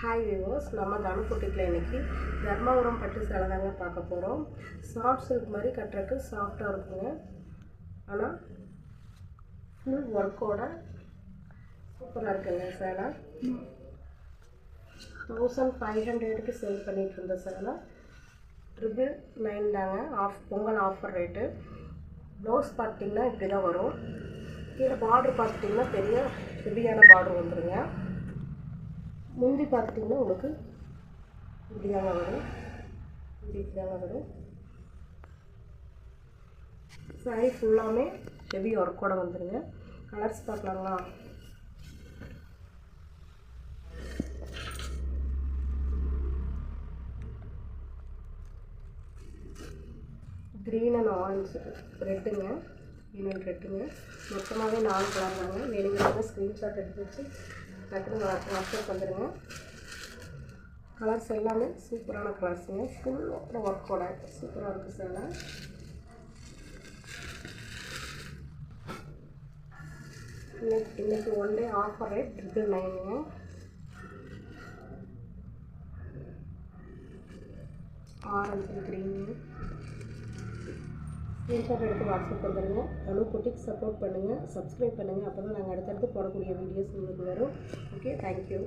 Hi viewers, நம்ம தனுக்குட்டியில் இன்றைக்கி தர்மாபுரம் பட்டு சேலை தாங்க பார்க்க போகிறோம். சாஃப்ட் சில்க் மாதிரி கட்டுறதுக்கு சாஃப்டாக இருக்குங்க. ஆனால் ஃபுல் ஒர்க்கோட சூப்பராக இருக்குங்க சேலை. 1500க்கு சேல் பண்ணிகிட்டு இருந்த சேலை 999 தாங்க. Pongal offer rate. ப்ளவுஸ் பார்த்திங்கன்னா இப்படி தான் வரும். கீழே பார்டர் பார்த்திங்கன்னா பெரிய ஹெவியான பார்டர் வந்துடுங்க. முந்தி பார்த்திங்கன்னா உங்களுக்கு இப்படிதாங்க வரும். இப்படிதாங்க வரும். சாரி ஃபுல்லாமே ஹெவி ஒர்க்கோட வந்துடுங்க. கலர்ஸ் பார்க்கலாங்களா? க்ரீன் அண்ட் ஆரஞ்சு ரெட்டுங்க. க்ரீன் அண்ட் ரெட்டுங்க. மொத்தமாகவே 4 கலர் தாங்க. வேணுங்கிறத ஸ்க்ரீன்ஷாட் எடுத்து வச்சு டக்குன்னு வாட்ஸ்அப் வந்துடுங்க. கலர்ஸ் எல்லாமே சூப்பரான கலர்ஸுங்க. ஃபுல் ஒர்க்கோட சூப்பராக இருக்குது சேலை. இன்னைக்கு ஒன் டே ஆஃபர் ரேட் 999ங்க. ஆரஞ்சு க்ரீனு ஸ்க்ரீன்ஷாட் எடுத்து வாட்ஸ்அப் வந்துடுங்க. தனுக்குட்டிக்கு சப்போர்ட் பண்ணுங்கள், சப்ஸ்கிரைப் பண்ணுங்கள். அப்போ தான் நாங்கள் அடுத்தடுத்து போடக்கூடிய வீடியோஸ் உங்களுக்கு வரும். Okay, thank you.